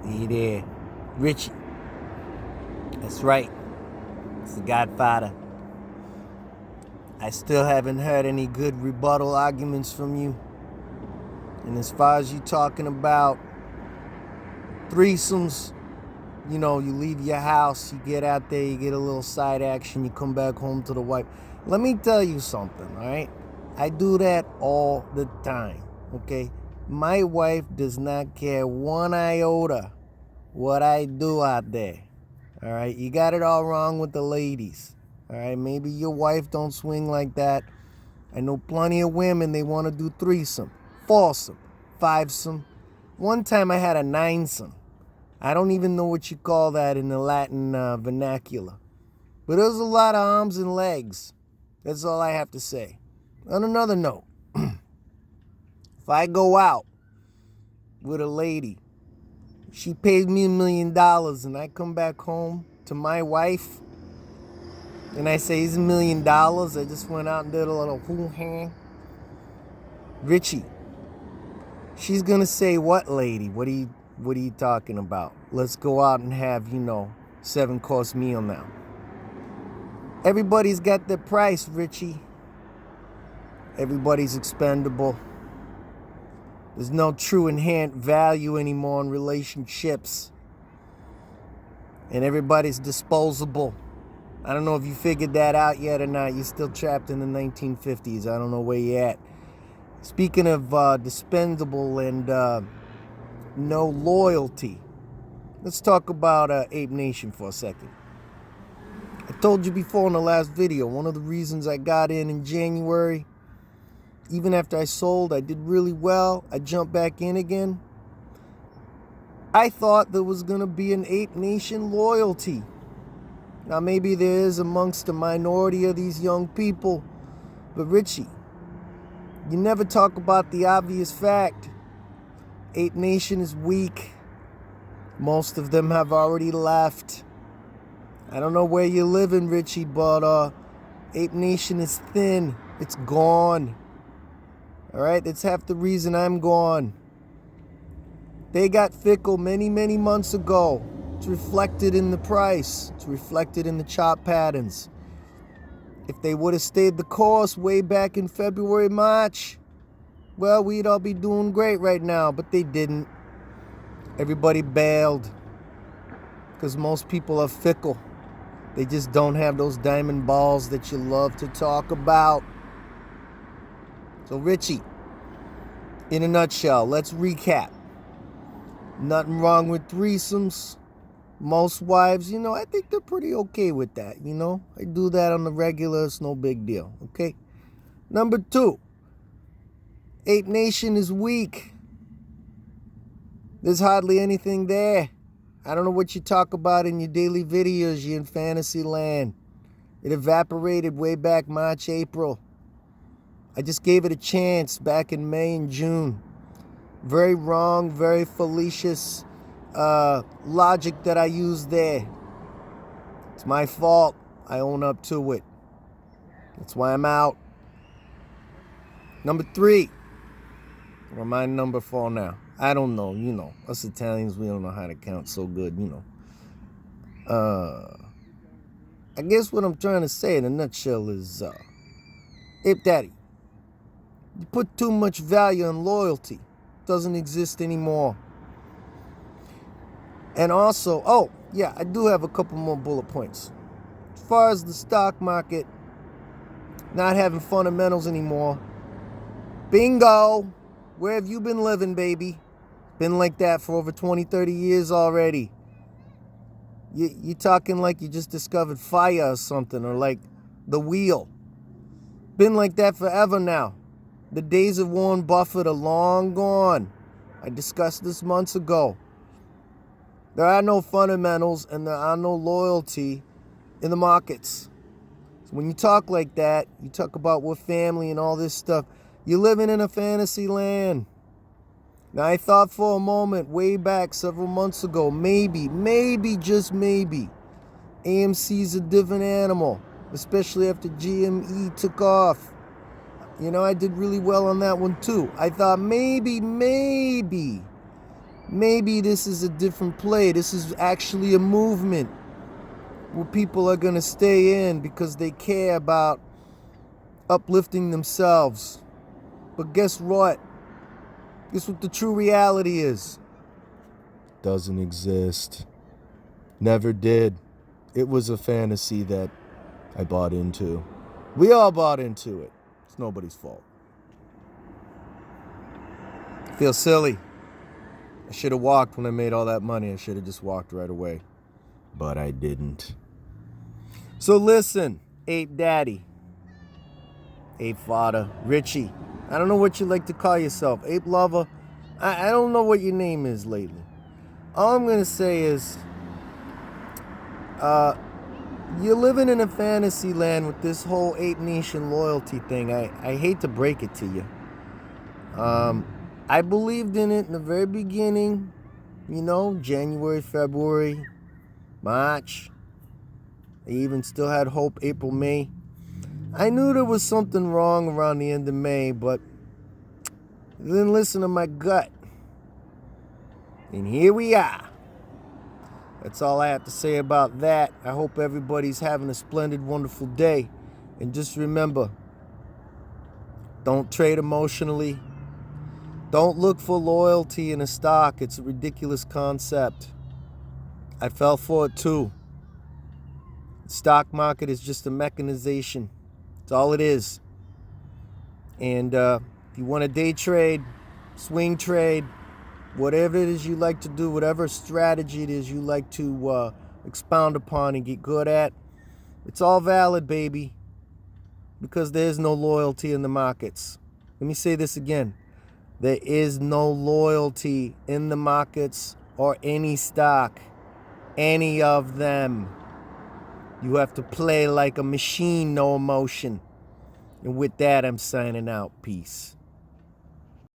Hey there, Richie. That's right. It's the Godfaada. I still haven't heard any good rebuttal arguments from you. And as far as you talking about threesomes, you leave your house, you get out there, you get a little side action, you come back home to the wife. Let me tell you something, all right? I do that all the time, okay? My wife does not care one iota what I do out there. All right, you got it all wrong with the ladies. All right, maybe your wife don't swing like that. I know plenty of women, they want to do threesome, foursome, fivesome. One time I had a ninesome. I don't even know what you call that in the Latin vernacular. But there's a lot of arms and legs. That's all I have to say. On another note, if I go out with a lady, she pays me $1 million and I come back home to my wife and I say, it's $1 million. I just went out and did a little hoo-ha. Richie, she's going to say, what, lady? What are you talking about? Let's go out and have, 7-course meal now. Everybody's got their price, Richie. Everybody's expendable. There's no true inherent value anymore in relationships. And everybody's disposable. I don't know if you figured that out yet or not. You're still trapped in the 1950s. I don't know where you're at. Speaking of dispensable and no loyalty, let's talk about Ape Nation for a second. I told you before in the last video, one of the reasons I got in January, even after I sold, I did really well. I jumped back in again. I thought there was going to be an Ape Nation loyalty. Now, maybe there is amongst the minority of these young people. But Richie, you never talk about the obvious fact. Ape Nation is weak. Most of them have already left. I don't know where you're living, Richie, but Ape Nation is thin. It's gone. All right, that's half the reason I'm gone. They got fickle many, many months ago. It's reflected in the price. It's reflected in the chart patterns. If they would have stayed the course way back in February, March, well, we'd all be doing great right now, but they didn't. Everybody bailed because most people are fickle. They just don't have those diamond balls that you love to talk about. So, Richie, in a nutshell, let's recap. Nothing wrong with threesomes. Most wives, I think they're pretty okay with that, I do that on the regular, it's no big deal, okay? Number 2, Ape Nation is weak. There's hardly anything there. I don't know what you talk about in your daily videos, you're in fantasy land. It evaporated way back March, April. I just gave it a chance back in May and June. Very wrong, very fallacious logic that I used there. It's my fault. I own up to it. That's why I'm out. Number 3. Or my number 4 now. I don't know. Us Italians, we don't know how to count so good, I guess what I'm trying to say in a nutshell is, Ape Daddy, you put too much value on loyalty. It doesn't exist anymore. And also, I do have a couple more bullet points. As far as the stock market not having fundamentals anymore, bingo! Where have you been living, baby? Been like that for over 20, 30 years already. You talking like you just discovered fire or something, or like the wheel. Been like that forever now. The days of Warren Buffett are long gone. I discussed this months ago. There are no fundamentals and there are no loyalty in the markets. So when you talk like that, you talk about what family and all this stuff, you're living in a fantasy land. Now, I thought for a moment, way back several months ago, maybe, just maybe, AMC's a different animal, especially after GME took off. I did really well on that one too. I thought maybe maybe this is a different play. This is actually a movement where people are going to stay in because they care about uplifting themselves. But guess what? Guess what the true reality is? Doesn't exist. Never did. It was a fantasy that I bought into. We all bought into it. It's nobody's fault. I feel silly. I should have walked when I made all that money. I should have just walked right away. But I didn't. So listen, Ape Daddy, Apefather, Richie. I don't know what you like to call yourself. Ape Lover. I don't know what your name is lately. All I'm going to say is, you're living in a fantasy land with this whole Ape Nation loyalty thing. I hate to break it to you. I believed in it in the very beginning. You know, January, February, March. I even still had hope April, May. I knew there was something wrong around the end of May, but I didn't listen to my gut. And here we are. That's all I have to say about that. I hope everybody's having a splendid, wonderful day. And just remember, don't trade emotionally. Don't look for loyalty in a stock. It's a ridiculous concept. I fell for it too. The stock market is just a mechanization. That's all it is. And if you want to day trade, swing trade, whatever it is you like to do, whatever strategy it is you like to expound upon and get good at, it's all valid, baby, because there is no loyalty in the markets. Let me say this again. There is no loyalty in the markets or any stock, any of them. You have to play like a machine, no emotion. And with that, I'm signing out. Peace.